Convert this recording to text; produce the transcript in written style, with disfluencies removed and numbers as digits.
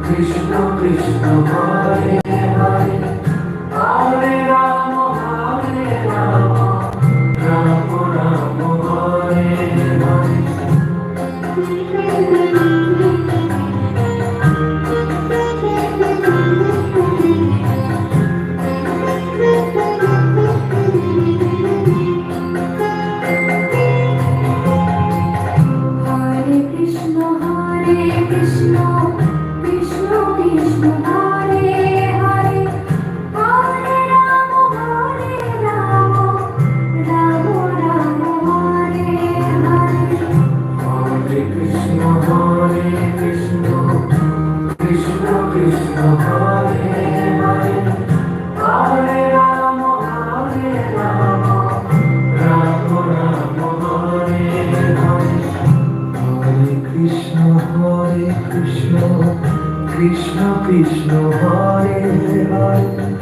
Krishna Krishna Hare Hare, Hare Ram Ram Ram Hare Hare. Krishna Krishna Krishna Hare Hare, Hare Ram Ram Ram Hare Hare. Hare Krishna Krishna Krishna Hare Hare, Hare Ram Ram Ram Hare Hare. Hare Krishna Krishna Krishna Hare Hare,